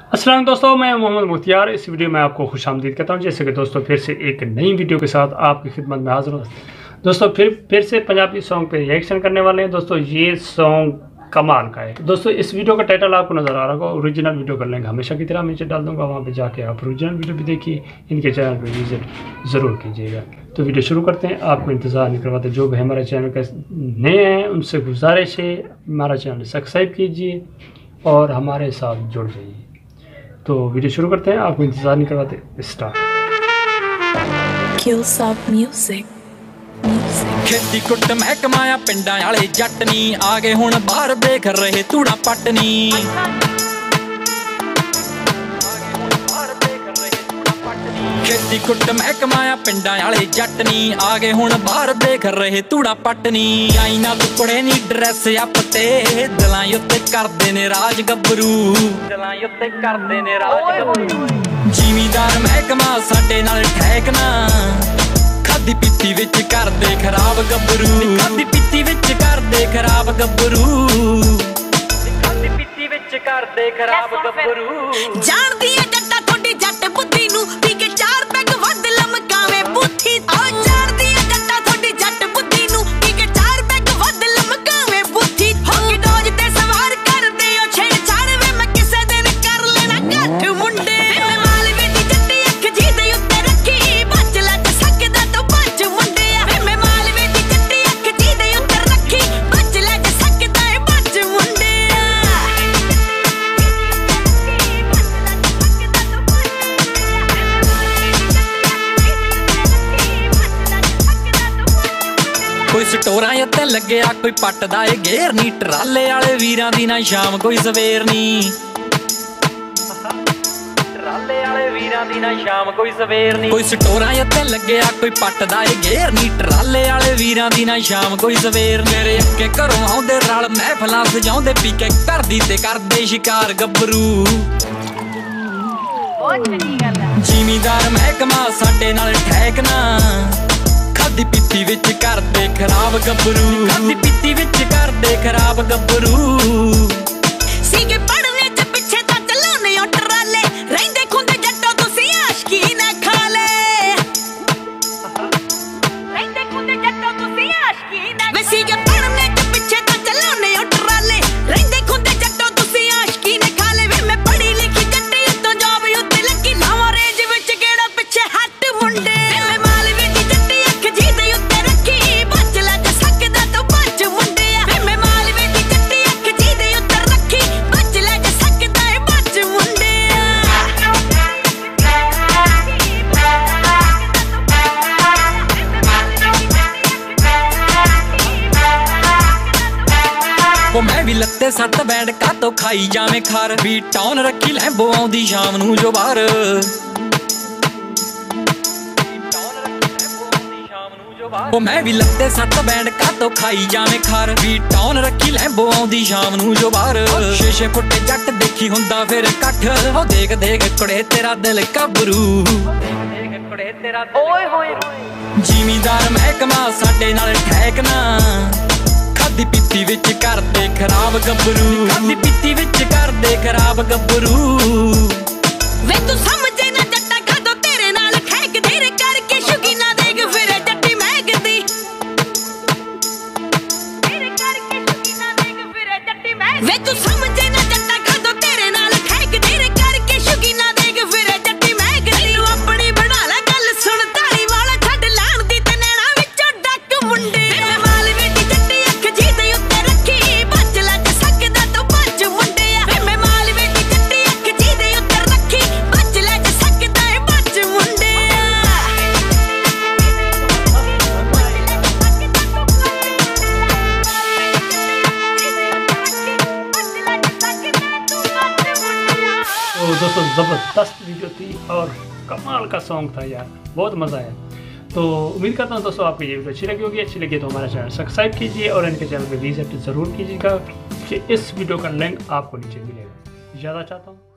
अस्सलाम दोस्तों, मैं मोहम्मद मुख्तियार। इस वीडियो में आपको खुशामदीद कहता हूं। जैसे कि दोस्तों फिर से एक नई वीडियो के साथ आपकी खिदमत में हाजिर हूं। दोस्तों फिर से पंजाबी सॉन्ग पे रिएक्शन करने वाले हैं। दोस्तों ये सॉन्ग कमाल का है। दोस्तों इस वीडियो का टाइटल आपको नज़र आ रहा होगा, ओरिजिनल वीडियो कर लेंगे। हमेशा की तरह नीचे डाल दूंगा, वहाँ पे जाके आप ओरिजिनल वीडियो भी देखिए। इनके चैनल पे विजिट ज़रूर कीजिएगा। तो वीडियो शुरू करते हैं। आपको इंतज़ार नहीं करवाते। जो भी हमारे चैनल के नए हैं उनसे गुजारिश है, हमारा चैनल सब्सक्राइब कीजिए और हमारे साथ जुड़ जाइए। तो वीडियो शुरू करते हैं। आपको इंतज़ार नहीं करवाते, स्टार्ट। खेती कुट महकमाया पिंडां वाले जट नी आ गए हुण बाहर देख रहे तूड़ा पटनी। खेती कुट महकमाया पिंडां वाले जट नी आ गए हुण बाहर देख रहे तूड़ा पटनी। आई ना टुकड़े नी ड्रैस अप ते दिलां उत्ते करदे ने राज गब्बरू, दिलां उत्ते करदे ने राज गब्बरू। जिमीदार महकमा साडे नाल ठहकना, खादी पीती विच करदे खराब गब्बरू, खादी पीती विच करदे खराब गब्बरू, खादी पीती विच करदे खराब गब्बरू। जानदी है जट्टा थोड़ी जट बुद्धि नू पी के चार पैग वध लमकावे बूथी। आ जानदी है जट्टा थोड़ी जट बुद्धि नू पी के चार पैग वध लमकावे बूथी। हो के डोज ते सवार कर दे ओ छेड़ छाड़ वे मैं किसे दिन कर लेना गठ मुंडे। मैं मालवे दी जट्टी अख जी दे उत्ते रखी बच लग सकदा तो बच मुंडे। मैं मालवे दी जट्टी अख जी दे उत्ते रखी बच लग सकदा है बच मुंडे। कोई स्टोरां उत्ते लग्गिया कोई पटदा ए घेर नी, ट्राले वाले वीरां दी ना शाम कोई सवेर नी, ट्राले वाले वीरां दी ना शाम कोई सवेर नी। कोई स्टोरां उत्ते लग्गिया कोई पटदा ए घेर नी, ट्राले वाले वीरां दी ना शाम कोई सवेर। मेरे अक्के घरों आउंदे रल महफलां सजाउंदे पी के करदी ते करदे शिकार गब्बरू। जिमीदार महकमा साडे नाल ठहकना, खादी पीती विच करदे खराब गब्बरू, खादी पीती विच करदे खराब गब्बरू। सीगे पढ़ने च पिछे तां चलाउने ओ ट्राले, रहिंदे खुंदे जट्टो तुसीं आशकी ना खाले, रहिंदे खुंदे जट्टो तुसीं आशकी ना। वे सीगे पढ़ने च पिछे तां चलाउने ओ ट्राले, रहिंदे खुंदे जट्टो तुसीं आशकी ना खाले। वे मैं पढ़ी लिखी जट्टी उत्तों जॉब उत्ते लगी, नवां रेंज विच केड़ा पिछे हट मुंडे। मैं भी लत्ते सट बैंड का तो खाई जावे खार, भी टाउन रखी लैंबो आउंदी शाम नू जो बाहर। ओ मैं भी लत्ते सट बैंड का तो खाई जावे खार, भी टाउन रखी लैंबो आउंदी शाम नू जो बाहर। 6-6 फुट जट देखी हुंदा फिर कठ, ओ देख देख कुड़े तेरा दिल गब्बरू, देख कुड़े तेरा ओए होए। जिमीदार महकमा साडे नाल ठहकना, खादी पीती विच करदे खराब गब्बरू, खादी पीती विच करदे खराब गब्बरू। वे तू समझे ना जट्टा खादो तेरे नाल ठहक देर करके शौकीना देख फिर जट्टी महकदी, तेरे करके शौकीना देख फिर जट्टी महकदी। वे तू समझे ना जट्टा खादो तेरे नाल ठहक देर करके शौकीना देख फिर जट्टी महकदी। तू अपनी बना ले गल सुन ताली वाला छड्ड लाण दी ते नैना विचों डक मुंडे। तो दोस्तों ज़बरदस्त वीडियो थी और कमाल का सॉन्ग था यार, बहुत मज़ा आया। तो उम्मीद करता हूँ दोस्तों आपको ये वीडियो अच्छी लगी होगी। अच्छी लगी तो हमारा चैनल सब्सक्राइब कीजिए और इनके चैनल पे विजिट ज़रूर कीजिएगा कि इस वीडियो का लिंक आपको नीचे मिलेगा। ज़्यादा चाहता हूँ।